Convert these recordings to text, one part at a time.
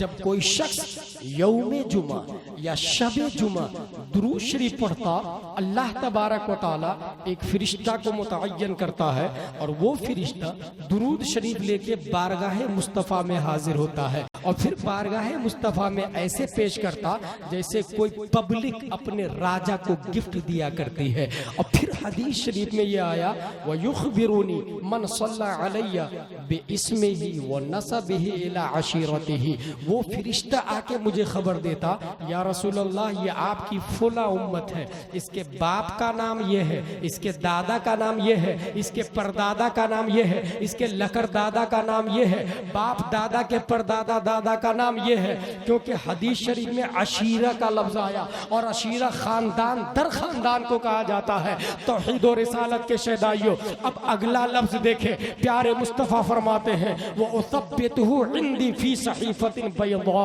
जब कोई शख्स यौम जुमा या शब जुमा दुरूद शरीफ पढ़ता, अल्लाह तबारक व तआला एक फरिश्ता को मुतअय्यन करता है और वो फरिश्ता दुरूद शरीफ लेके बारगाह मुस्तफ़ा में हाजिर होता है और फिर बारगाह मुस्तफ़ा में ऐसे पेश करता जैसे कोई पब्लिक अपने राजा को गिफ्ट दिया करती है। और फिर हदीस शरीफ में ये आया, व युखबिरुनी मन सल्ला अलैया बिस्मिही व नसबिही इला अशीरतिही, वो फरिश्ता आके मुझे खबर देता, या रसूल अल्लाह ये आपकी फुला उम्मत है, इसके बाप का नाम ये है, इसके दादा का नाम ये है, इसके परदादा का नाम ये है, इसके लकर दादा का नाम ये है, बाप दादा के परदादा दादा का नाम ये है। क्योंकि हदीस शरीफ में अशीरा का लफ्ज आया और अशीरा खानदान दर खानदान को कहा जाता है। तौहीद और रिसालत के शहदाइयों, अब अगला लफ्ज देखे, प्यारे मुस्तफ़ा फरमाते हैं, वो उसब्बितहु इंदी फी सहीफतिन बैदा,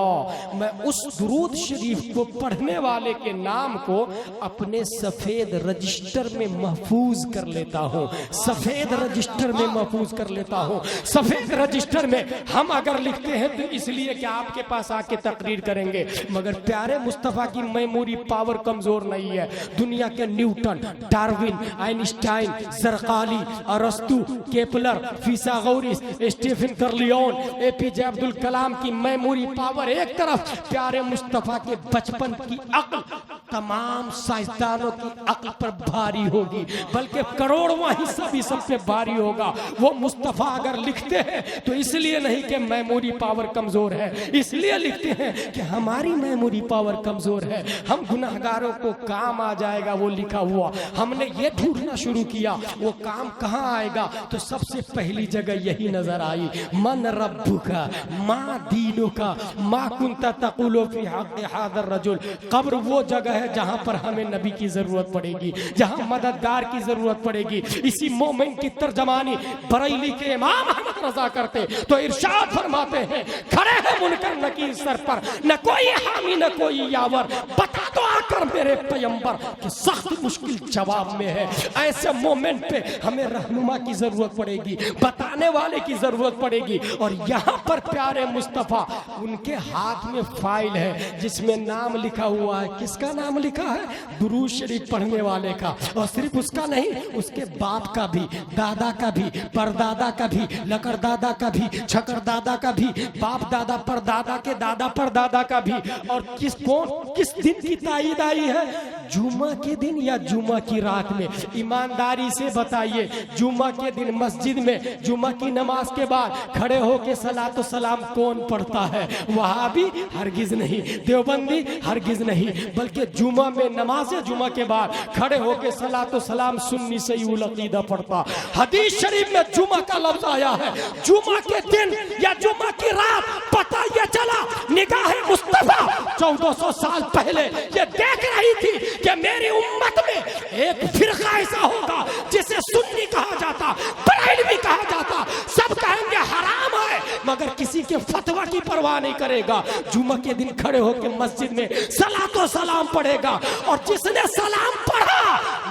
मैं उस दुरूद शरीफ को पढ़ने वाले के नाम को अपने सफेद रजिस्टर में महफूज कर लेता हूँ, सफेद रजिस्टर में महफूज कर लेता हूँ। सफेद रजिस्टर में हम अगर लिखते हैं तो इसलिए कि आपके पास आके तकरीर करेंगे, मगर प्यारे मुस्तफ़ा की मेमोरी पावर कमजोर नहीं है। दुनिया के न्यूटन, डार्विन, आइंस्टाइन, ज़रक़ाली, अरस्तु, Kepler, फिसागोरस, Stephen कर्लियोन, APJ Abdul Kalam की मेमोरी पावर एक तरफ, प्यारे मुस्तफ़ा के बचपन की अक्ल तमाम साइंसदानों की अक्ल पर भारी होगी, बल्कि करोड़वां हिस्सा भी सब पे भारी होगा। वो मुस्तफ़ा अगर लिखते हैं तो इसलिए नहीं कि मेमोरी पावर कमजोर है, इसलिए लिखते हैं कि हमारी मेमोरी पावर कमजोर है, हम गुनाहगारों को काम आ जाएगा वो लिखा हुआ। हमने ये ढूंढना शुरू किया वो काम कहाँ आएगा, तो सबसे पहली जगह यही नजर आई, मन रब्बुका मा दीनुका मा कुंता तक़ुलु फी हक़्क़ि हाज़र रजुल। कब्र वो जगह है जहां पर हमें नबी की जरूरत पड़ेगी, जहां मददगार की जरूरत पड़ेगी। इसी मोमेंट की तर्जमानी बरेली के इमाम अहमद रजा करते तो इरशाद फरमाते हैं, खड़े हैं मुनकर नकीर सर पर, न कोई हामी न कोई यावर, बता दो आकर मेरे पैगंबर कि सख्त मुश्किल जवाब में है। ऐसे मोमेंट पे हमें रहनुमा की जरूरत पड़ेगी, बताने वाले की जरूरत पड़ेगी। और यहाँ पर प्यारे मुस्तफ़ा उनके हाथ में फाइल है जिसमें नाम लिखा हुआ है। किसका नाम लिखा है? दुरूद शरीफ पढ़ने वाले का। और सिर्फ उसका नहीं, उसके बाप का भी, दादा का भी, परदादा का भी, लकर दादा का भी, छकर दादा का भी, बाप दादा परदादा के दादा परदादा का भी। और किस दिन की ताईद आई है? जुमा के दिन या जुमा की रात में? ईमानदारी से बताइए, जुमा के दिन मस्जिद में जुमा की नमाज के बाद खड़े होके सलातो सलाम कौन पढ़ता है? वहाबी हरगिज नहीं, देवबंदी हरगिज नहीं, बल्कि जुमा में नमाज जुमा के बाद खड़े होके सलातो सलाम सुन्नी सईउल अकीदा पढ़ता। हदीस शरीफ में जुमा का लफ्ज आया है। जुमा के दिन या जुमा की रात पता यह चला, निगाह मुस्तफा 1400 साल पहले ये देख रही थी कि मेरी उम्मत में एक फिरका ऐसा होगा जिसे सुन्नी कहा जाता, बरेलवी कहा जाता। सब कहेंगे हराम है, मगर किसी के फतवा की परवाह नहीं करेगा। जुमा के दिन खड़े होकर मस्जिद में सलातो सलाम पढ़ेगा, और जिसने सलाम पढ़ा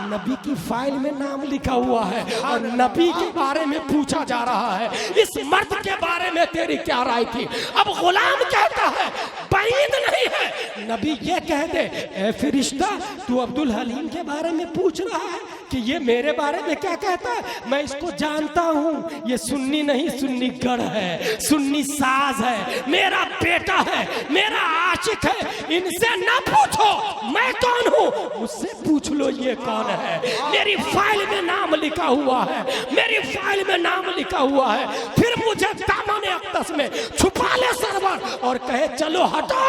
नबी की फाइल में नाम लिखा हुआ है और नबी के बारे में पूछा जा रहा है, इस मर्द के बारे में तेरी क्या राय थी? अब गुलाम कहता है बईद नहीं है, नबी ये कह दे, ए फरिश्ता तू अब्दुल हलीम के बारे में पूछ रहा है कि ये मेरे बारे में क्या कहता है? मैं इसको जानता हूँ, ये सुन्नी नहीं, सुन्नी गढ़ है, सुन्नी साज है, मेरा बेटा है, मेरा आशिक है। इनसे ना पूछो मैं कौन हूँ, मुझसे पूछ लो ये कौन है। मेरी फाइल में नाम लिखा हुआ है, मेरी फाइल में नाम लिखा हुआ है। फिर मुझे दामन अक़दस में छुपा ले सरवर और कहे चलो हटो,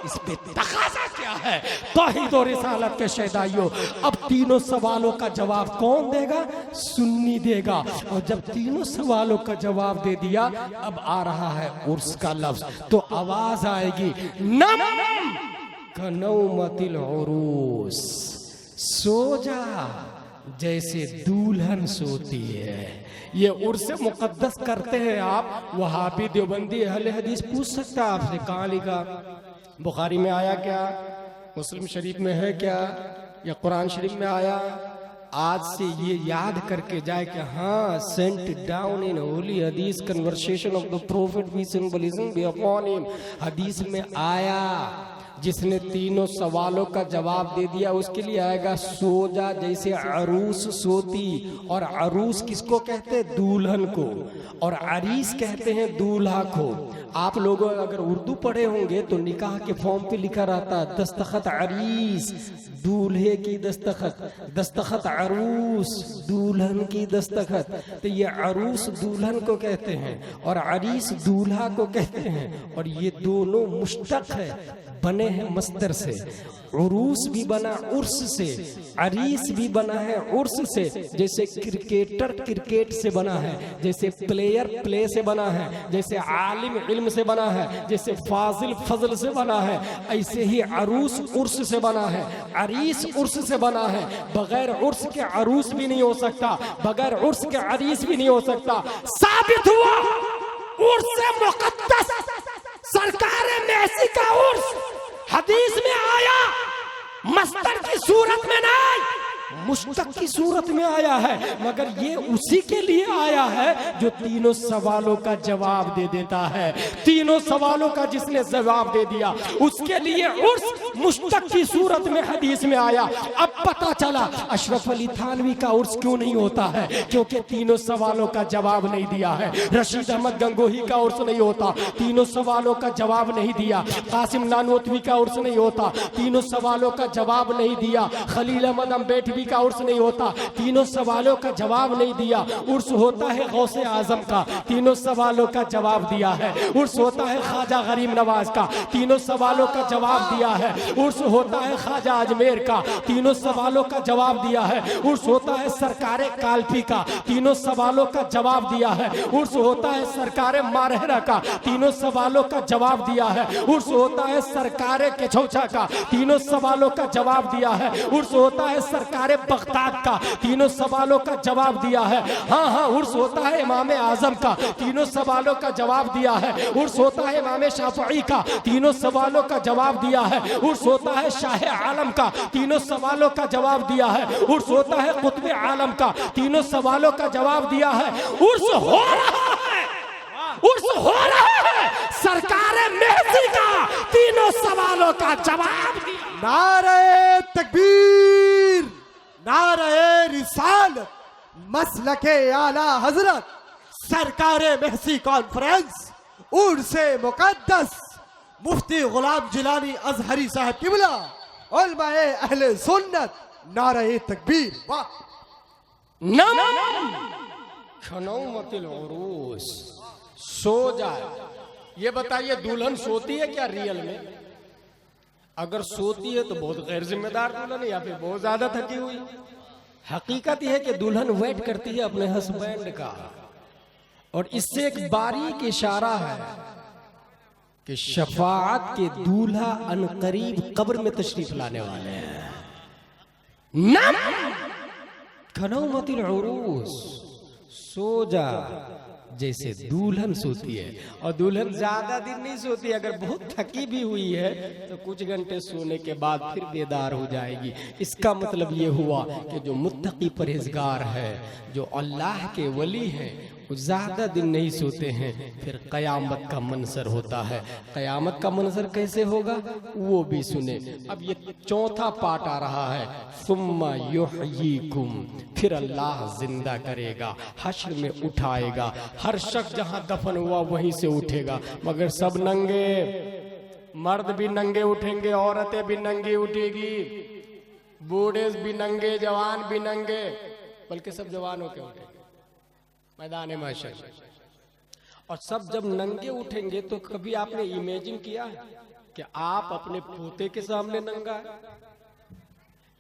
इस पे तकाज़ा क्या है? तौहीद और रिसालत के शहदाइयों, अब तीनों सवालों का जवाब कौन देगा? सुन्नी देगा। और जब तीनों सवालों का जवाब दे दिया, अब आ रहा है उर्स का लफ्ज। तो आवाज आएगी, नम कनौमतिल उरूस, सो जा जैसे दुल्हन सोती है। ये उर्स मुकद्दस करते हैं आप, वहाबी देवबंदी अहले हदीस पूछ सकता है आपसे, कहाँ लिखा? बुखारी में आया क्या? मुस्लिम शरीफ में है क्या? या कुरान शरीफ में आया? आज से ये याद करके जाए कि हाँ, सेंट डाउन इन होली हदीस conversation of the prophet peace and blessing be upon him, हदीस में आया जिसने तीनों सवालों का जवाब दे दिया उसके लिए आएगा सो जा जैसे अरूस सोती। और अरूस किसको कहते हैं? दुल्हन को। और अरीस कहते हैं दूल्हा को। आप लोग अगर उर्दू पढ़े होंगे तो निकाह के फॉर्म पे लिखा रहता है दस्तखत अरीस, दूल्हे की दस्तखत, दस्तखत अरूस, दुल्हन की दस्तखत। तो ये अरूस दुल्हन को कहते हैं और अरीस दूल्हा को कहते हैं। और ये दोनों मुश्तक है, बने हैं मस्तर से। उरूस भी बना उर्स से, अरीस भी बना है उर्स से। जैसे क्रिकेटर क्रिकेट से बना है, जैसे प्लेयर प्ले से बना है, जैसे आलिम इल्म से बना है, जैसे फाजिल फजल से बना है, ऐसे ही अरूस उर्स से बना है, अरीस उर्स से बना है। बगैर उर्स के अरूस भी नहीं हो सकता, बगैर उर्स के अरीस भी नहीं हो सकता। साबित हुआ उर्स मुकद्दस सरकार मेसी का उर्स हदीस में आया, मस्तर की सूरत में नहीं, मुश्तक की सूरत में आया है। मगर ये उसी के लिए आया है जो तीनों सवालों का जवाब दे देता है। तीनों सवालों का जिसने जवाब दे दिया उसके लिए उर्स मुश्तक की सूरत में हदीस में आया। अब पता चला अशरफ अली थानवी का उर्स क्यों नहीं होता है, क्योंकि तीनों सवालों का जवाब नहीं दिया है। रशीद अहमद गंगोही का उर्स नहीं होता, तीनों सवालों का जवाब नहीं दिया। कासिम नानोतवी का उर्स नहीं होता, तीनों सवालों का जवाब नहीं दिया। खलील अहमद अम्बेडवी का उर्स नहीं होता, तीनों सवालों का जवाब नहीं दिया। उर्स होता है गौसे आजम का, तीनों सवालों का जवाब दिया है। उर्स होता है ख्वाजा गरीब नवाज का, तीनों सवालों का जवाब दिया है। उर्स होता है ख्वाजा अजमेर का, तीनों सवालों का जवाब दिया है। उर्स होता है सरकारे कालपी का, तीनों सवालों का जवाब दिया है। उर्स होता है सरकारे मारहरा का, तीनों सवालों का जवाब दिया है। उर्स होता है सरकारे केछौछा का, तीनों सवालों का जवाब दिया है। उर्स होता है सरकारे बगदाद का, तीनों सवालों का जवाब दिया है। हाँ, उर्स होता है इमाम आजम का, तीनों सवालों का जवाब दिया है। उर्स होता है इमाम शाफई का, तीनों सवालों का जवाब दिया है। उर्स होता है शाह आलम का, तीनों सवालों का जवाब दिया है। उर्स होता है कुतुब आलम का, तीनों सवालों का जवाब दिया है। उर्स हो रहा है, उर्स हो रहा है सरकार मेहदी का, तीनों सवालों का जवाब दिया। नारे तकबीर, नारे रिसालत, मसलके आला हजरत, सरकारे महसी कॉन्फ्रेंस, उर्से मुकद्दस, मुफ्ती गुलाम जिलानी अजहरी साहब किबला, उलमाए अहले सुन्नत, नारे तकबीर। वाह। खनौमतिल उरूस, सो जाए। ये बताइए दुल्हन सोती है क्या रियल में? अगर सोती है तो बहुत गैर जिम्मेदार दुल्हन है या फिर बहुत ज्यादा थकी हुई। हकीकत यह है कि दुल्हन वेट करती है अपने हस्बैंड का। और इससे एक बारीक इशारा है कि शफाअत के दूल्हा अनकरीब कब्र में तशरीफ लाने वाले हैं। खनौमतिल उरूस, सो जा जैसे दुल्हन सोती है। और दुल्हन ज्यादा दिन नहीं सोती, अगर बहुत थकी भी हुई है तो कुछ घंटे सोने के बाद फिर बेदार हो जाएगी। इसका मतलब ये हुआ कि जो मुत्तकी परहेजगार है, जो अल्लाह के वली हैं, वो ज्यादा दिन नहीं सोते हैं। फिर कयामत का मंजर होता है। कयामत का मंजर कैसे होगा वो भी सुने। अब ये चौथा पार्ट आ रहा है, सुम्मा युहयीकुम, फिर अल्लाह जिंदा करेगा, हश्र में उठाएगा। हर शख्स जहां दफन हुआ वहीं से उठेगा, मगर सब नंगे। मर्द भी नंगे उठेंगे, औरतें भी नंगी उठेगी, बूढ़े भी नंगे, जवान भी नंगे, बल्कि सब जवान होके उठेंगे मैदान महशर। और सब जब नंगे उठेंगे तो कभी आपने इमेजिन किया कि आप अपने पोते के सामने नंगा है,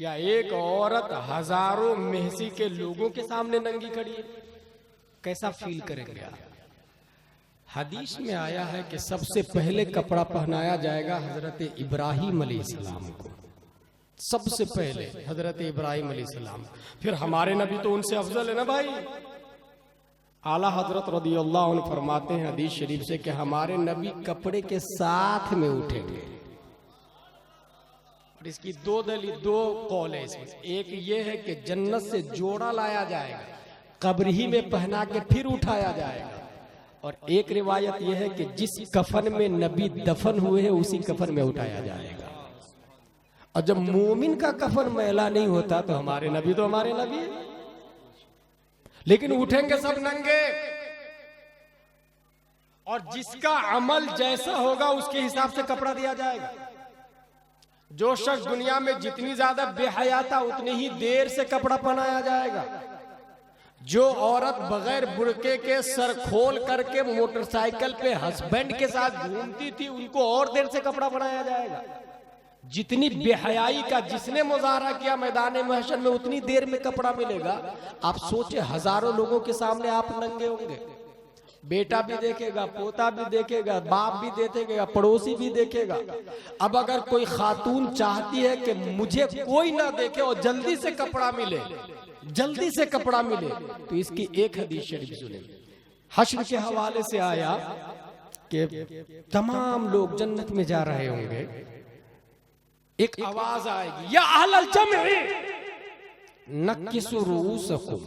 या एक औरत हजारों मेहसी के लोगों के सामने नंगी खड़ी है? कैसा फील करेंगे आप? हदीस में आया है कि सबसे पहले कपड़ा पहनाया जाएगा हजरत इब्राहिम अलैहिस्सलाम को। सबसे पहले हजरत इब्राहिम अलैहिस्सलाम, फिर हमारे नबी तो उनसे अफजल है ना भाई। आला हजरत रदियल्लाहु अन्हु फरमाते हैं हदीस शरीफ से कि हमारे नबी कपड़े के साथ में उठेंगे। और इसकी दो कौल है इसमें। एक ये है कि जन्नत से जोड़ा लाया जाएगा, कब्र ही में पहना के फिर उठाया जाएगा। और एक रिवायत यह है कि जिस कफन में नबी दफन हुए हैं उसी कफन में उठाया जाएगा। और जब मोमिन का कफन मैला नहीं होता तो हमारे नबी तो हमारे नबी है, लेकिन उठेंगे सब नंगे। और जिसका अमल जैसा होगा उसके हिसाब से कपड़ा दिया जाएगा। जो शख्स दुनिया में जितनी ज्यादा बेहया था उतनी ही देर से कपड़ा पहनाया जाएगा। जो औरत बगैर बुर्के के सर खोल करके मोटरसाइकिल पे हस्बैंड के साथ घूमती थी उनको और देर से कपड़ा पहनाया जाएगा। जितनी बेहयाई का जिसने मुजाहरा किया मैदान महशर में उतनी देर में कपड़ा मिलेगा। आप सोचे हजारों लोगों के सामने आप नंगे होंगे, बेटा भी देखेगा, पोता भी देखेगा, बाप भी देखेगा, पड़ोसी भी देखेगा। अब अगर कोई खातून चाहती है कि मुझे कोई ना देखे और जल्दी से कपड़ा मिले, जल्दी से कपड़ा मिले, तो इसकी एक हदीस शरीफ सुने। हश्र के हवाले से आया कि तमाम लोग जन्नत में जा रहे होंगे, एक आवाज आएगी, या अहलल जम्ई नक्किसु रूसकुम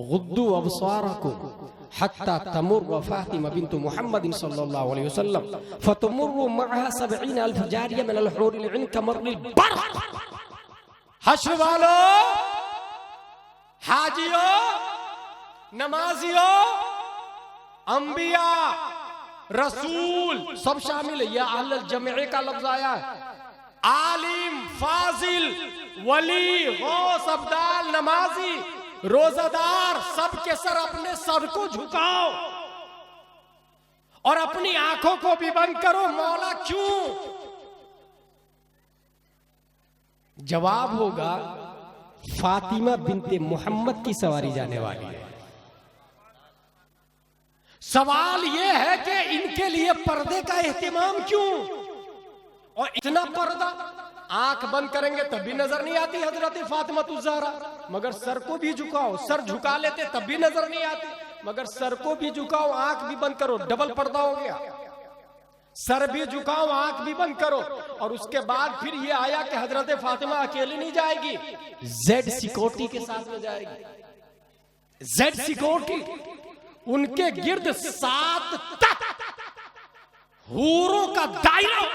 गुद्दू अबसारकुम हत्ता तमुर फातिमा बिन्त मुहम्मद सल्लल्लाहु अलैहि वसल्लम फतमुरु मअहा 70,000 जारिया मिनल हुरिल इन कमरिल बरक़। हश्र वालों, हाजियों, नमाजियों, अंबिया, रसूल सब शामिल है। या अहलल जम्ई का लफ्ज आया है। आलिम, फाजिल, वली, गौस, अब्दाल, नमाजी, रोजादार, सबके सर अपने सर को झुकाओ और अपनी आंखों को भी बंद करो। मौला क्यों? जवाब होगा फातिमा बिनते मोहम्मद की सवारी जाने वाली है। सवाल यह है कि इनके लिए पर्दे का एहतिमाम क्यों? और इतना पर्दा, आंख बंद करेंगे तब भी नजर नहीं आती हजरत फातिमा ज़हरा, मगर सर को भी झुकाओ, सर झुका लेते तब भी नजर नहीं आती, मगर सर को भी झुकाओ, आंख भी बंद करो, डबल पर्दा हो गया। सर भी झुकाओ, आंख भी बंद करो। और उसके बाद फिर ये आया कि हजरत फातिमा अकेली नहीं जाएगी, जेड सिक्योरिटी के साथ में जाएगी। जेड सिक्योरिटी, उनके गिर्द 7 हूरों का दायरा,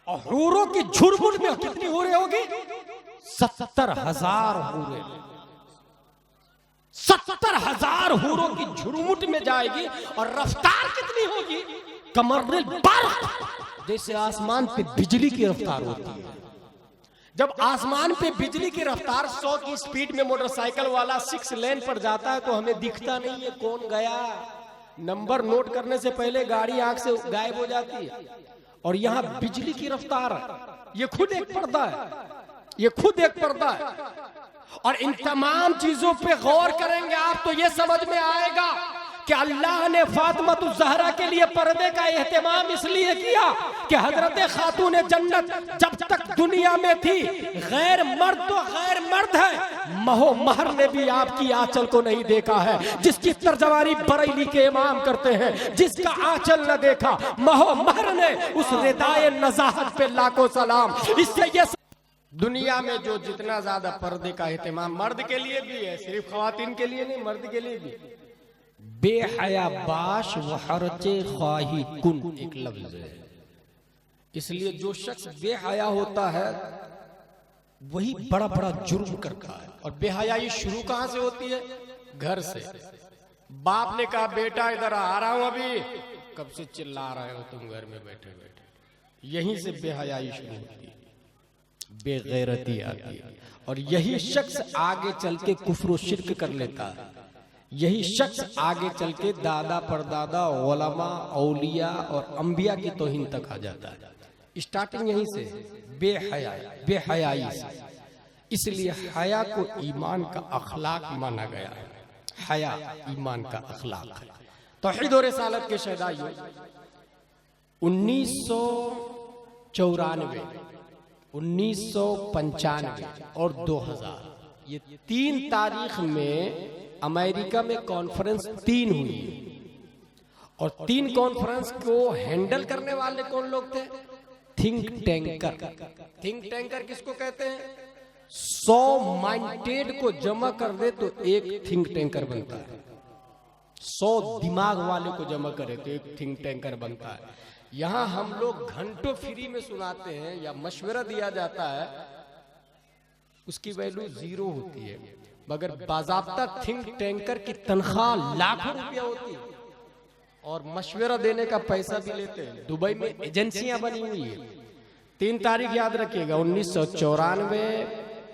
और हूरों की झुरमुट में कितनी हूरें होगी? 70,000 हूरें। 70,000 हूरों की झुरमुट में जाएगी। और रफ्तार कितनी होगी? कमरिल बरक़, जैसे आसमान पे बिजली की रफ्तार होती है। जब आसमान पे बिजली की रफ्तार 100 की स्पीड में मोटरसाइकिल वाला 6 लेन पर जाता है तो हमें दिखता नहीं है कौन गया। नंबर नोट करने से पहले गाड़ी आंख से गायब हो जाती है। और यहां बिजली की रफ्तार है, ये खुद एक पर्दा है, ये खुद एक पर्दा है। और इन तमाम चीजों पे गौर करेंगे आप तो ये समझ में आएगा कि अल्लाह ने फातिमा ज़हरा के लिए पर्दे का एहतिमाम इसलिए किया कि हजरत खातून जन्नत जब तक दुनिया में थी, गैर मर्द तो गैर मर्द है, महो महर ने भी आपकी आंचल को नहीं देखा है। जिसकी तर्जमानी बरेली के इमाम करते हैं, जिसका आंचल न देखा महो महर ने, उस रिदाए नज़ाहत पे लाखों सलाम। इससे ये दुनिया में जो जितना ज्यादा पर्दे का एहतिमाम मर्द के लिए भी है, सिर्फ खवातीन के लिए नहीं, मर्द के लिए भी, बेहया बाश व हरचे ख्वाही कुन एक लफ्ज है। इसलिए जो शख्स बेहया होता है वही बड़ा बड़ा जुर्म करता है। और बेहयाई शुरू कहां से होती है? घर से। बाप ने कहा बेटा इधर आ रहा हूं, अभी कब से चिल्ला रहे हो तुम घर में बैठे बैठे। यहीं से बेहयाई शुरू होती है, बेगैरती आती है। और यही शख्स आगे चल के कुफ्र व शिर्क कर लेता है। यही शख्स आगे चल के दादा परदादा उलमा औलिया और अंबिया की तौहीन तक आ जाता है। स्टार्टिंग यहीं से, बेहयाई से। इसलिए हया को ईमान का अखलाक माना गया है। हया ईमान का अखलाक है। तौहीद और रिसालत के शहदाइयों, 1994, 1995 और 2000 ये 3 तारीख में अमेरिका में कॉन्फ्रेंस 3 हुई। और 3 कॉन्फ्रेंस को हैंडल करने वाले कौन लोग थे? Think tanker. थिंक टैंकर किसको कहते हैं? 100 माइंडेड को जमा कर दे तो एक थिंक टैंकर बनता है। 100 दिमाग वाले को जमा करे तो एक थिंक टैंकर बनता है। यहाँ हम लोग घंटों फ्री में सुनाते हैं या मशवरा दिया जाता है, उसकी वैल्यू 0 होती है, मगर बाजाब्ता थिंक टैंकर की तनख्वाह लाखों रुपया होती है और मशवरा देने का पैसा भी लेते हैं। दुबई में एजेंसियां बनी हुई है। 3 तारीख याद रखिएगा, 1994,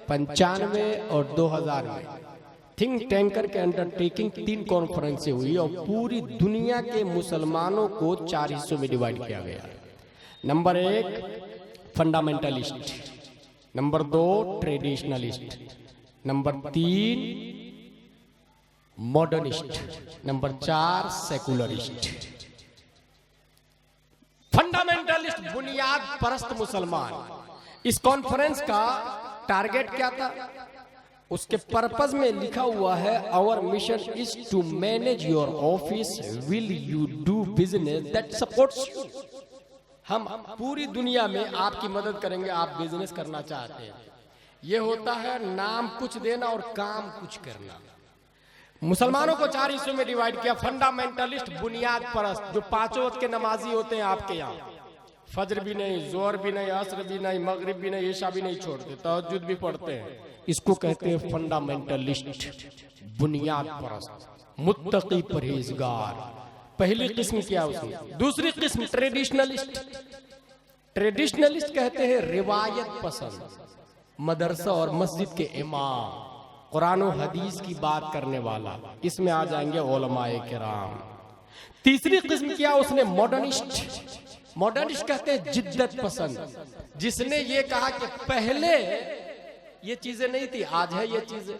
95 और 2000 में थिंक टैंकर के अंडरटेकिंग 3 कॉन्फ्रेंसें हुई और पूरी दुनिया के मुसलमानों को 4 हिस्सों में डिवाइड किया गया। Number 1 fundamentalist, number 2 traditionalist, number 3 modernist, number 4 secularist. Fundamentalist बुनियाद परस्त मुसलमान। इस कॉन्फ्रेंस का टारगेट क्या था? उसके पर्पस में लिखा हुआ है, our mission is to manage your office, will you do business that supports you. हम पूरी दुनिया में आपकी मदद करेंगे, आप बिजनेस करना चाहते हैं। यह होता है नाम कुछ देना और काम कुछ करना। मुसलमानों को 4 हिस्सों में डिवाइड किया। फंडामेंटलिस्ट बुनियाद परस्त, जो 5 वक्त के नमाजी होते हैं आपके यहाँ, फजर भी नहीं, जोहर भी नहीं, असर भी नहीं, मगरिब भी नहीं, ईशा भी नहीं छोड़ते, तहज्जुद भी पढ़ते हैं। इसको कहते हैं फंडामेंटलिस्ट, बुनियाद परस्त, मुत्तकी परहेजगार। पहली किस्म क्या उसमें। दूसरी किस्म ट्रेडिशनलिस्ट। ट्रेडिशनलिस्ट कहते हैं रिवायत पसंद, मदरसा और मस्जिद के इमाम, कुरान और हदीस की बात करने वाला। इसमें आ जाएंगे उलमाए किराम। तीसरी किस्म क्या उसने, मॉडर्निस्ट। मॉडर्निस्ट कहते हैं जिद्दत पसंद, जिसने ये कहा कि पहले ये चीजें नहीं थी, आज है ये चीजें,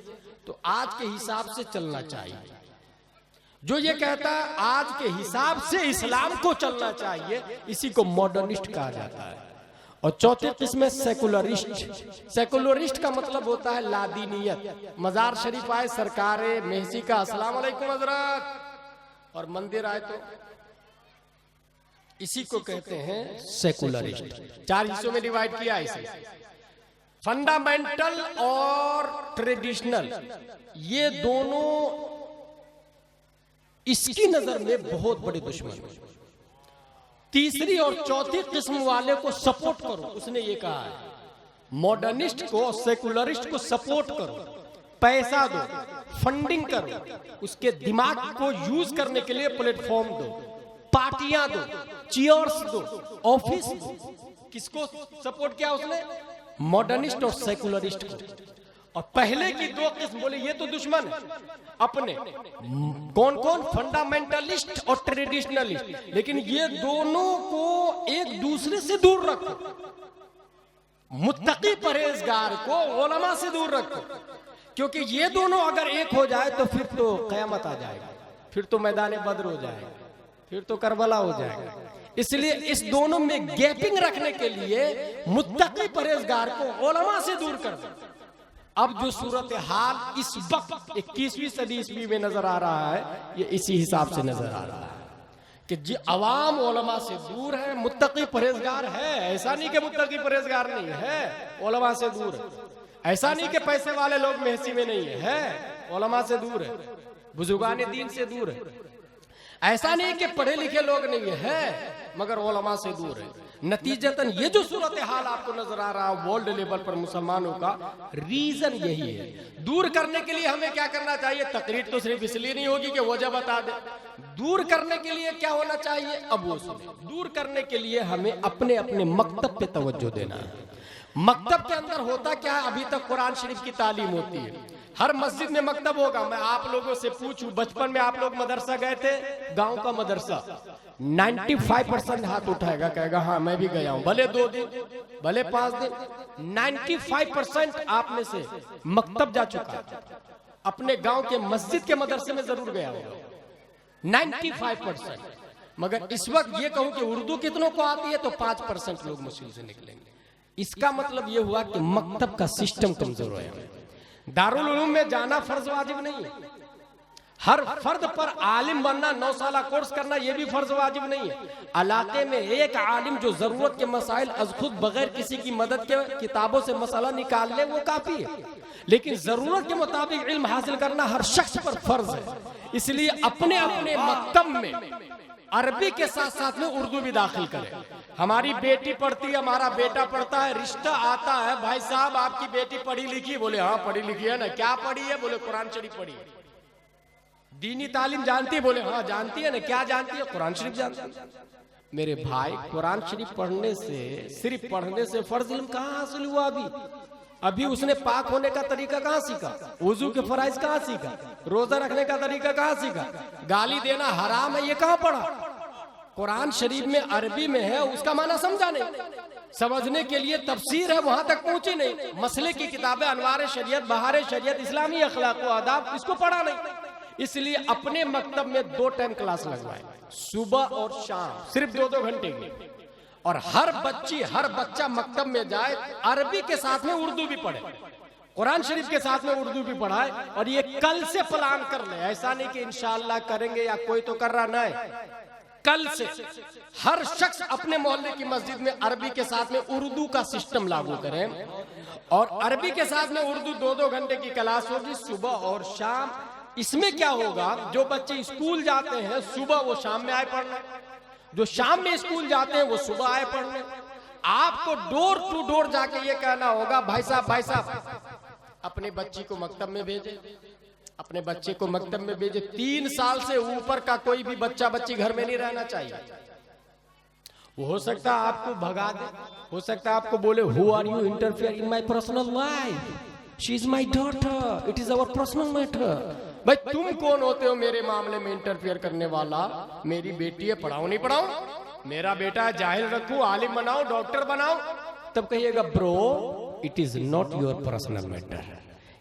तो आज के हिसाब से चलना चाहिए। जो ये कहता है आज के हिसाब से इस्लाम को चलना चाहिए, इसी को मॉडर्निस्ट कहा जाता है। और चौथी किस्म है सेकुलरिस्ट। सेकुलरिस्ट का मतलब होता है लादीनियत। मजार शरीफ आए सरकारे महसी का अस्सलाम वालेकुम हजरत, और मंदिर आए तो इसी को कहते हैं सेकुलरिस्ट। 4 हिस्सों में डिवाइड किया इसे। फंडामेंटल और ट्रेडिशनल, ये दोनों इसकी नजर में बहुत बड़े दुश्मन। तीसरी और चौथी किस्म वाले को सपोर्ट करो, उसने ये कहा है। मॉडर्निस्ट को, सेकुलरिस्ट को सपोर्ट करो, पैसा दो, फंडिंग करो, उसके दिमाग को यूज करने के लिए प्लेटफॉर्म दो, पार्टियां दो, चीयर्स दो, ऑफिस दो। किसको सपोर्ट किया उसने? मॉडर्निस्ट और सेकुलरिस्ट को। और पहले की 2 किस्म बोले ये तो दुश्मन है अपने। कौन कौन? फंडामेंटलिस्ट और ट्रेडिशनलिस्ट। लेकिन ये दोनों को एक दूसरे से दूर रखो, मुत्तकी परहेजगार को उलमा से दूर रखो, क्योंकि ये दोनों अगर एक हो जाए तो फिर तो कयामत आ जाएगा, फिर तो मैदान बद्र हो जाएगा, फिर तो करबला हो जाएगा। इसलिए इस दोनों में गैपिंग रखने के लिए मुत्तकी परहेजगार को उलमा से दूर कर दो। अब जो सूरत हाल इस वक्त 21वीं सदी ईस्वी में नजर आ रहा है, ये इसी हिसाब से नजर आ रहा है कि जी अवाम उलमा से दूर है, मुत्तकी परहेजगार है। ऐसा नहीं कि मुत्तकी परहेजगार नहीं है, उलमा से दूर है। ऐसा नहीं कि पैसे वाले लोग महसी में नहीं है, उलमा से दूर है, बुजुर्गान दीन से दूर है। ऐसा नहीं कि पढ़े लिखे लोग नहीं है, मगर उलमा से दूर है। नतीजतन ये जो सूरत हाल आपको नजर आ रहा है वर्ल्ड लेवल पर मुसलमानों का, रीजन यही है। दूर करने के लिए हमें क्या करना चाहिए? तकरीर तो सिर्फ इसलिए नहीं होगी कि वजह बता दे। दूर करने के लिए क्या होना चाहिए? अब वो सुने। दूर करने के लिए हमें अपने अपने मकतब पे तवज्जो देना है। मकतब के अंदर होता क्या है? अभी तक कुरान शरीफ की तालीम होती है। हर मस्जिद में मकतब होगा। मैं आप लोगों से पूछूं, बचपन में आप लोग मदरसा गए थे? गांव का मदरसा 95% हाथ उठाएगा, कहेगा हाँ मैं भी गया हूं, भले 2 दिन, भले 5 दिन। 95% आप में से मकतब जा चुका, अपने गांव के मस्जिद के मदरसे में जरूर गया होगा, 95%। मगर इस वक्त ये कहूं कि उर्दू कितनों को आती है, तो 5% लोग मुश्किल से निकलेंगे। इसका मतलब ये हुआ कि मकतब का सिस्टम कमजोर है। दारुल उलूम में जाना फर्ज वाजिब नहीं है। हर फर्द पर आलिम बनना, 9 साल कोर्स करना ये भी फर्ज वाजिब नहीं है। इलाके में एक आलिम जो जरूरत के मसाइल अज खुद बगैर किसी की मदद के किताबों से मसला निकाल ले वो काफी है, लेकिन जरूरत के मुताबिक इल्म हासिल करना हर शख्स पर फर्ज है। इसलिए अपने अपने मकतब में अरबी के साथ साथ में उर्दू भी दाखिल करें। हमारी बेटी पढ़ती है, हमारा बेटा पढ़ता है, रिश्ता आता है, भाई साहब आपकी बेटी पढ़ी लिखी? बोले हाँ पढ़ी लिखी है ना। क्या पढ़ी है? बोले कुरान शरीफ पढ़ी है। दीनी तालीम जानती है? बोले हाँ जानती है ना। क्या जानती है? कुरान शरीफ जानती है। मेरे भाई, कुरान शरीफ पढ़ने से, सिर्फ पढ़ने से फर्ज इल्म कहाँ हासिल हुआ? अभी उसने पाक होने का तरीका कहाँ सीखा? वुजू के फराइज कहाँ सीखा? रोजा रखने का तरीका कहाँ सीखा? गाली देना हराम है ये कहाँ पढ़ा? कुरान शरीफ में अरबी में है, उसका माना समझा नहीं। समझने के लिए तफसीर है, वहां तक पहुंची नहीं। मसले की किताबें अनवार शरीयत, बहार शरीयत, इस्लामी अखलाक व आदाब, इसको पढ़ा नहीं। इसलिए अपने मकतब में 2 टाइम क्लास लगवाए, सुबह और शाम, सिर्फ 2-2 घंटे की। और हर बच्चा मकतब में जाए, अरबी के साथ में उर्दू भी पढ़े, कुरान शरीफ के साथ में उर्दू भी पढ़ाए। और ये कल से प्लान कर ले, ऐसा नहीं कि इंशाअल्लाह करेंगे या कोई तो कर रहा नहीं। कल से हर शख्स अपने मोहल्ले की मस्जिद में अरबी के साथ में उर्दू का सिस्टम लागू करें। और अरबी के साथ में उर्दू 2-2 घंटे की क्लास होगी, सुबह और शाम। इसमें क्या होगा, जो बच्चे स्कूल जाते हैं सुबह वो शाम में आए पढ़ने, जो शाम में स्कूल जाते हैं वो सुबह आए पढ़ने। आपको डोर टू डोर जाके ये कहना होगा, भाई साहब अपने बच्ची को मकतब में भेजे, अपने बच्चे को मकतब में भेजे। 3 साल से ऊपर का कोई भी बच्चा बच्ची घर में नहीं रहना चाहिए। वो हो सकता है आपको भगा दे, हो सकता है आपको बोले who are you interfere in my personal life, she is my daughter, it is our personal matter. भाई तुम कौन होते हो मेरे मामले में इंटरफेयर करने वाला? मेरी बेटी है, पढ़ाऊं नहीं पढ़ाऊं? मेरा बेटा है, जाहिल रखूं, आलिम बनाओ, डॉक्टर बनाओ? तब कहिएगा bro it is not your personal matter,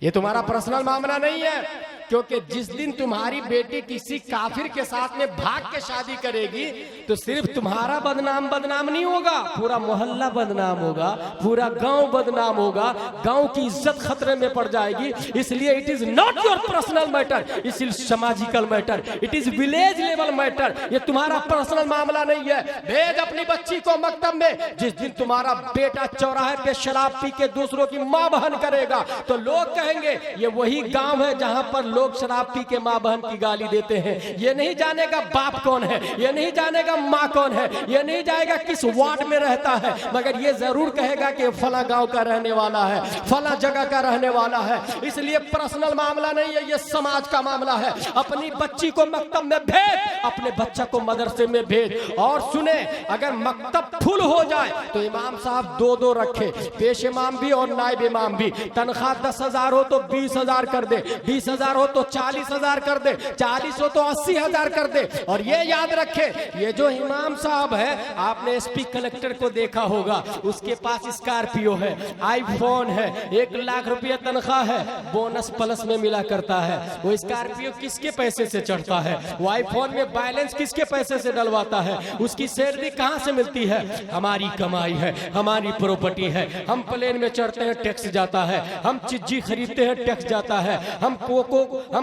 ये तुम्हारा पर्सनल मामला नहीं है। क्योंकि जिस दिन तुम्हारी बेटी किसी काफिर के साथ में भाग के शादी करेगी तो सिर्फ तुम्हारा बदनाम नहीं होगा, पूरा मोहल्ला बदनाम होगा, पूरा गांव बदनाम होगा, गांव की इज्जत खतरे में पड़ जाएगी। इसलिए it is not your personal matter, it is समाजिकल matter, it is village level matter. ये तुम्हारा पर्सनल मामला नहीं है। भेज अपनी बच्ची को मकतब में। जिस दिन तुम्हारा बेटा चौराहे पे शराब पी के दूसरों की मां बहन करेगा तो लोग कहेंगे ये वही गांव है जहां पर लोग शराब पी के माँ बहन की गाली देते हैं। ये नहीं जानेगा बाप कौन है, ये नहीं जानेगा माँ कौन है, ये नहीं जाएगा किस वार्ड में रहता है, मगर ये जरूर कहेगा कि फला गांव का रहने वाला है, फला जगह का रहने वाला है। इसलिए पर्सनल मामला नहीं है, ये समाज का मामला है। अपनी बच्ची को मकतब में भेज, अपने बच्चा को मदरसे में भेज। और सुने, अगर मकतब फुल हो जाए तो इमाम साहब 2-2 रखे, पेश इमाम भी और नाइब इमाम भी। तनख्वाह 10,000 हो तो 20,000 कर दे, 20,000 हो तो 40,000 कर दे, 40 हो तो 80,000 कर दे। और ये याद रखे, ये जो इमाम साहब है, आपने एसपी कलेक्टर को देखा होगा, उसके पास स्कॉर्पियो है, आईफोन है, 1 लाख रुपया तनख्वाह है, बोनस प्लस में मिला करता है। वो स्कॉर्पियो किसके पैसे से चढ़ता है? वो आईफोन में बैलेंस किसके पैसे से डलवाता है? उसकी सैलरी कहां से मिलती है? हमारी कमाई है, हमारी प्रॉपर्टी है। हम प्लेन में चढ़ते हैं, टैक्स जाता है। हम चिज्जी खरीदते हैं, टैक्स जाता है। हम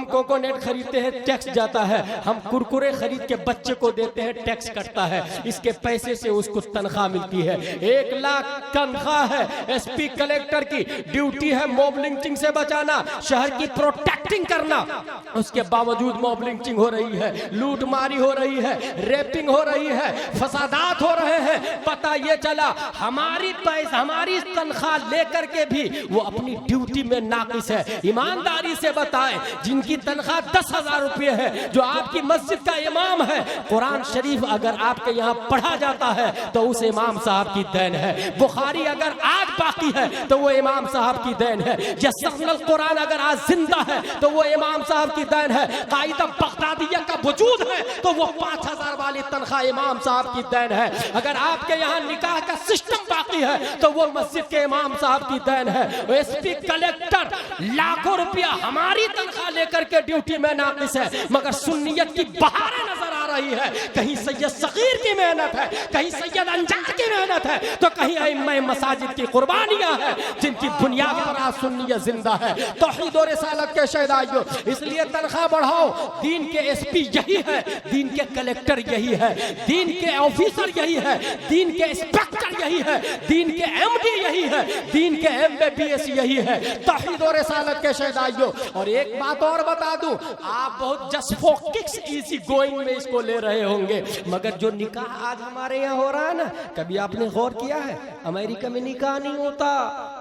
कोकोनेट खरीदते हैं, टैक्स जाता है। हम कुरकुरे खरीद के बच्चे को देते हैं, टैक्स कटता है। इसके पैसे से उसको तनख्वाह मिलती है। 1 लाख तनख्वाह है। एसपी कलेक्टर की ड्यूटी है मॉब लिंचिंग से बचाना, शहर की प्रोटेक्टिंग करना। उसके बावजूद मॉब लिंचिंग हो रही है, लूटमारी हो रही है, रेपिंग हो रही है, फसादात हो रहे हैं। पता ये चला हमारी पैसा, हमारी तनख्वाह लेकर के भी वो अपनी ड्यूटी में नाकिस है। ईमानदारी से बताएं, जिनकी तनख्वाह 10,000 रुपये है, जो आपकी मस्जिद का इमाम है, कुरान शरीफ अगर आपके यहाँ पढ़ा जाता है तो उस इमाम साहब की देन है। बुखारी अगर आज बाकी है तो वो इमाम साहब की देन है। यस्सफ़ुल कुरान अगर आज जिंदा है तो वो इमाम साहब की देन है। कायदा बगदादिया का वजूद है तो वो 5,000 वाली तनख्वाह इमाम साहब की देन है। अगर आपके यहाँ निकाह का सिस्टम बाकी है तो वो मस्जिद के इमाम साहब की देन है। एसपी कलेक्टर लाखों रुपया हमारी तनख्वाह लेकर के ड्यूटी में नाकिस है, मगर सुन्नियत की बहारें नजर आ रही है, कहीं सैयद सगीर की मेहनत है, कहीं सैयद अंजार की मेहनत है, तो कहीं अइम्मा मसाजिद की कुर्बानियां हैं जिनकी बुनियाद पर आज सुन्नियत जिंदा है। तौहीद और रिसालत के शहदाइयों, इसलिए तनख्वाह बढ़ाओ। दीन के एसपी यही है, दीन के कलेक्टर यही है, दीन के ऑफिसर यही है, दीन के इंस्पेक्टर यही है, दीन के एमडी यही है, दीन के एमबीबीएस यही है। तौहीद और रिसालत के शहदाइयों, और एक बात और बता दूं, आप बहुत just for kicks easy going में इसको ले रहे होंगे, मगर जो निकाह आज हमारे यहाँ हो रहा है ना, कभी आपने गौर किया है अमेरिका में निकाह नहीं होता,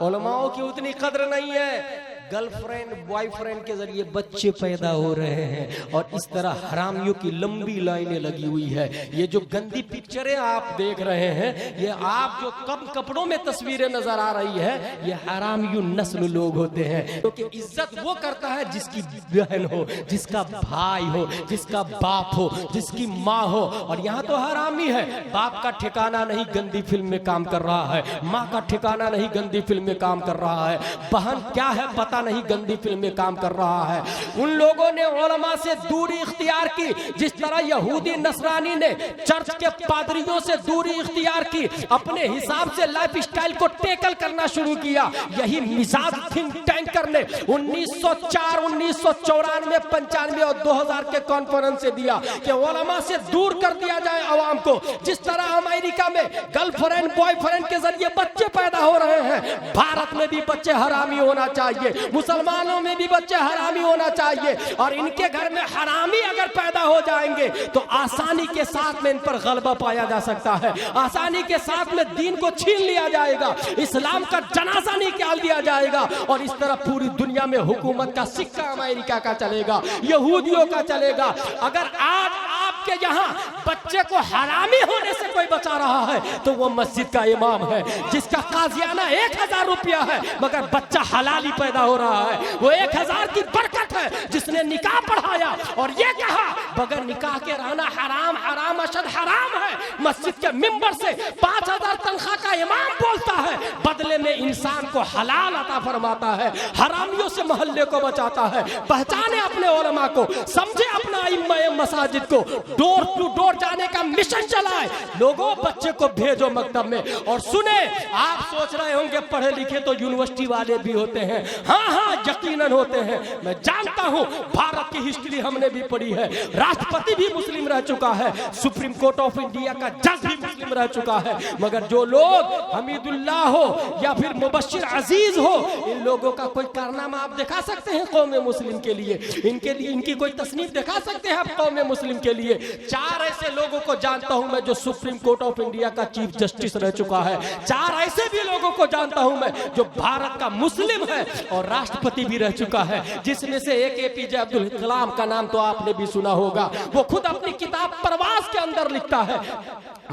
उलमाओं की उतनी कद्र नहीं है, गर्लफ्रेंड बॉयफ्रेंड के जरिए बच्चे पैदा हो रहे हैं और इस तरह हरामियों की लंबी लाइनें लगी हुई है। ये जो गंदी पिक्चरें आप देख रहे हैं, ये आप जो कम कपड़ों में तस्वीरें नजर आ रही है, ये हरामियों नस्ल लोग होते हैं, क्योंकि इज्जत वो करता है जिसकी बहन हो, जिसका भाई हो, जिसका बाप हो, जिसकी माँ हो। और यहाँ तो हरामी है, बाप का ठिकाना नहीं गंदी फिल्म में काम कर रहा है, माँ का ठिकाना नहीं गंदी फिल्म में काम कर रहा है, बहन क्या है पता नहीं गंदी फिल्म में काम कर रहा है। उन लोगों ने उलमा से दूरी इख्तियार की, जिस तरह यहूदी नसरानी ने चर्च के पादरियों से दूरी इख्तियार की, अपने हिसाब से लाइफ स्टाइल को टेकल करना शुरू किया। यही मिजाज थिंक टैंकर ने 1904, 1994, 95 और 2000 के कॉन्फ्रेंस से दिया कि उलमा से दूर कर दिया जाए अवाम को। जिस तरह अमेरिका में गर्लफ्रेंड बॉयफ्रेंड के जरिए बच्चे पैदा हो रहे हैं, भारत में भी बच्चे हरामी होना चाहिए, मुसलमानों में भी बच्चे हरामी होना चाहिए। और इनके घर में हरामी अगर पैदा हो जाएंगे तो आसानी के साथ में इन पर गलबा पाया जा सकता है, आसानी के साथ में दीन को छीन लिया जाएगा, इस्लाम का जनाजा निकाल दिया जाएगा। और इस तरह पूरी दुनिया में हुकूमत का सिक्का अमेरिका का चलेगा, यहूदियों का चलेगा। अगर आज आपके यहाँ बच्चे को हरामी होने से कोई बचा रहा है तो वो मस्जिद का इमाम है, जिसका काजियाना 1000 रुपया है मगर बच्चा हलाली पैदा हो रहा है। वो 1000 की बरकत है जिसने निकाह पढ़ाया और ये कहा बगैर निकाह के रहना हराम, हराम अशद हराम है। मस्जिद के मिंबर से 5000 तनख्वाह का इमाम बोलता है, बदले में इंसान को हलाल अता फरमाता है, हरामियों से मोहल्ले को बचाता है। पहचाने अपने उलमा को, समझे अपना इम्मा मसाजिद को, डोर टू डोर जाने का मिशन चलाए। लोगों बच्चे को भेजो मकतब में। और सुने, आप सोच रहे होंगे पढ़े लिखे तो यूनिवर्सिटी वाले भी होते हैं, हाँ यकीनन होते हैं। मैं जानता हूं, भारत की हिस्ट्री हमने भी पढ़ी है, राष्ट्रपति भी मुस्लिम रह चुका है, सुप्रीम कोर्ट ऑफ इंडिया का जज भी मुस्लिम रह चुका है। मगर जो लोग हमीदुल्लाह हो या फिर मुबश्शिर अजीज हो, इन लोगों का कोई कारनामा आप दिखा सकते हैं कौम मुस्लिम के लिए? इनके लिए इनकी कोई तसनीफ दिखा सकते हैं आप कौम मुस्लिम के लिए? 4 ऐसे लोगों को जानता हूं मैं जो सुप्रीम कोर्ट ऑफ इंडिया का चीफ जस्टिस रह चुका है। 4 ऐसे भी लोगों को जानता हूं मैं जो भारत का मुस्लिम है और राष्ट्रपति भी रह चुका है, जिसमें से एक एपीजे अब्दुल कलाम का नाम तो आपने भी सुना होगा। वो खुद अपनी किताब प्रवास के अंदर लिखता है,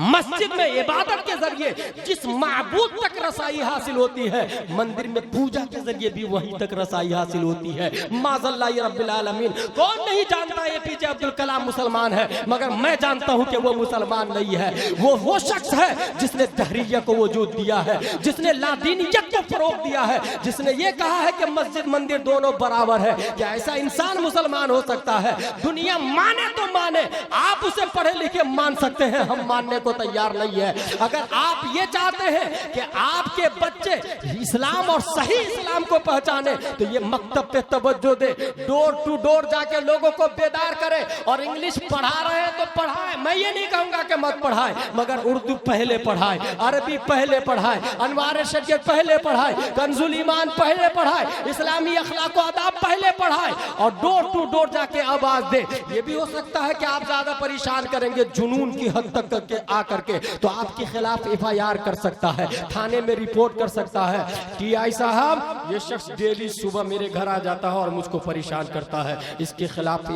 मस्जिद में इबादत के जरिए जिस माबूद तक रसाई हासिल होती है, मंदिर में पूजा के जरिए भी वहीं तक रसाई हासिल होती है। माज़ल्लाह रब्बिल आलमीन। कौन नहीं जानता एपीजे अब्दुल कलाम मुसलमान है, मगर मैं जानता हूं कि वो मुसलमान नहीं है। वो शख्स है जिसने तहरीरिया को वजूद दिया है, जिसने लादीनियत को फरोग दिया है, जिसने ये कहा है कि मस्जिद मंदिर दोनों बराबर है। क्या ऐसा इंसान मुसलमान हो सकता है? दुनिया माने तो माने, आप उसे पढ़े लिखे मान सकते हैं, हम मानने को तैयार नहीं है। अगर आप ये चाहते हैं कि आपके बच्चे इस्लाम और सही इस्लाम को पहचाने तो ये मकतब पे तवज्जो दे, डोर टू डोर जाके लोगों को बेदार करे। और इंग्लिश पढ़ा रहे हैं तो पढ़ाए, मैं ये नहीं कहूंगा कि मत पढ़ाए, मगर उर्दू पहले पढ़ाए, अरबी पहले पढ़ाए, अनवार शरीयत पहले पढ़ाए, कंजुल ईमान पहले पढ़ाए, इस्लामी अखलाक व आदाब पहले पढ़ाए और डोर टू डोर जाके आवाज दे। ये भी हो सकता है कि आप ज्यादा परेशान करेंगे जुनून की हद तक करके आकर तो आपके खिलाफ FIR कर सकता है, थाने में रिपोर्ट कर सकता है। TI साहब, ये शख्स डेली सुबह मेरे घर आ जाता है और मुझको परेशान करता है, इसके खिलाफ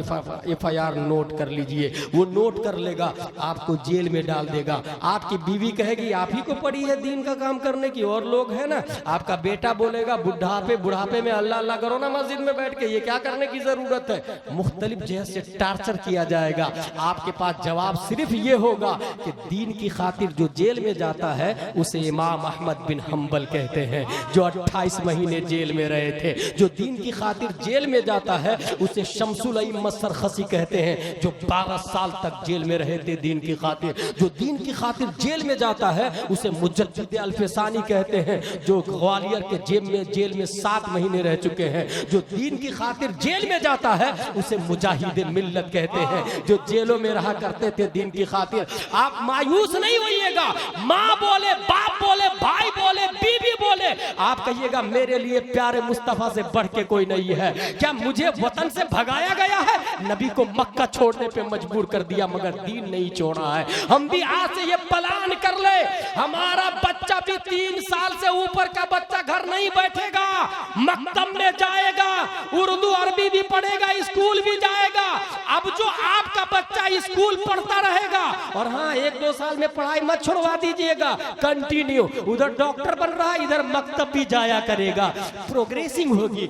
FIR नोट कर लीजिए। वो नोट कर लेगा, आपको जेल में डाल देगा। आपकी बीवी कहेगी आप ही को पड़ी है दीन का काम करने की, और लोग है ना। आपका बेटा बोलेगा बुढ़ापे में अल्लाह अल्लाह करो ना मस्जिद में बैठ के, ये क्या करने की जरूरत है। मुख्तलिफ जैसे टार्चर किया जाएगा। आपके पास जवाब सिर्फ ये होगा कि दीन की खातिर जो जेल में जाता है उसे इमाम अहमद बिन हम्बल कहते हैं, जो 28 महीने जेल में रहे थे। जो दीन की खातिर जेल में जाता है उसे शमसुल अइम्मत सरखसी कहते हैं, जो 12 साल तक जेल में रहे थे दीन की खातिर। जो दीन की खातिर जेल में जाता है उसे मुजद्दिद अल्फसानी कहते हैं, जो ग्वालियर के जेल में 7 महीने रह चुके हैं। जो दीन की खातिर जेल में जाता है उसे मुजाहिद मिल्लत कहते हैं, जो जेलों में रहा करते थे दीन की खातिर। आप मायूस नहीं होइएगा, माँ बोले, बाप बोले, भाई बोले, बीवी बोले, आप कहिएगा मेरे लिए प्यारे मुस्तफा से बढ़ के कोई नहीं है। क्या मुझे वतन से भगाया गया है? नबी को मक्का छोड़ने पे मजबूर कर दिया मगर दीन नहीं छोड़ा है। हम भी आज से ये प्लान कर ले, हमारा बच्चा भी 3 साल से ऊपर का बच्चा घर नहीं बैठेगा, मकतब में जाएगा, उर्दू अरबी भी पढ़ेगा, स्कूल भी जाएगा। अब जो आपका बच्चा स्कूल पढ़ता रहेगा, और हाँ 1-2 साल में पढ़ाई मत छुड़वा दीजिएगा, कंटिन्यू, उधर डॉक्टर बन रहा है इधर मकतब भी जाया करेगा, प्रोग्रेसिंग होगी,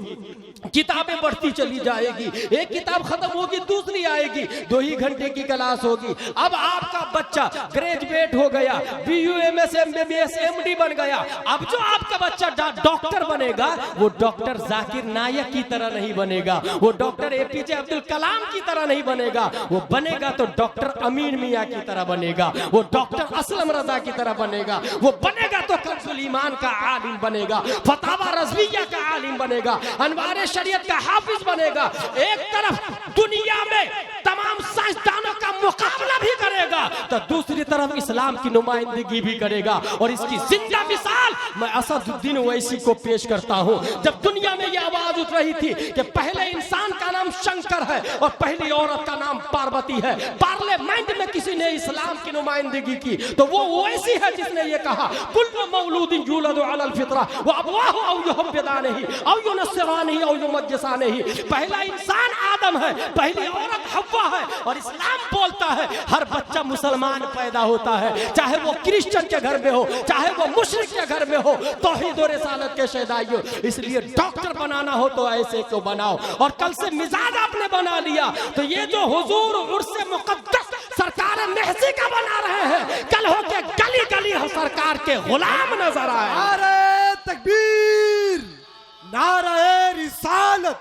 किताबें बढ़ती चली जाएगी, एक किताब खत्म होगी दूसरी आएगी, 2 ही घंटे की क्लास होगी। अब आपका बच्चा ग्रेजुएट हो गया, BU MS MBBS MD बन गया। अब जो आपका बच्चा डॉक्टर बनेगा वो डॉक्टर जाकिर नायक की तरह नहीं बनेगा, वो डॉक्टर APJ अब्दुल कलाम की तरह नहीं बनेगा, वो बनेगा तो डॉक्टर अमीन मियां की तरह बनेगा, वो डॉक्टर असलम रजा की तरह बनेगा, वो बनेगा तो कंजुल ईमान का आलिम बनेगा, फतावा रज़विया का आलिम बनेगा, अनवार शरीयत का हाफिज बनेगा। एक तरफ दुनिया में तमाम साइंसदानों का मुकाबला भी करेगा तो दूसरी तरफ इस्लाम की नुमाइंदगी भी करेगा। और इसकी जिंदा मिसाल मैं असदुद्दीन ओवैसी को पेश करता हूं। जब दुनिया में यह आवाज उठ रही थी कि पहले इंसान का नाम शंकर है और पहली औरत का नाम पार्वती है, पार्लियामेंट में किसी ने इस्लाम की नुमाइंदगी की तो वो ओवैसी है जिसने ये कहा, कुल्लु मौलूदिन यूलदु अलल फितरा व अबवाहु औ युहव्विदानिही औ युनस्सिरानिही औ युमज्जिसानिही। पहला इंसान आदम है, पहली औरत हव्वा है। और इस्लाम बोलता है हर बच्चा मुसलमान पैदा होता है, चाहे वो क्रिश्चियन के घर में हो, चाहे वो मुशरिक के घर में हो, तौहीद और रिसालत के शहदाइयों। इसलिए डॉक्टर बनाना हो तो ऐसे को बनाओ। और कल से मिजाज आपने बना लिया तो ये जो हुजूर उर्से मुकद्दस सरकार महसी का बना रहे हैं, कल हो के गली गली सरकार के गुलाम नजर आए। नारे तकबीर, नारे रिसालत।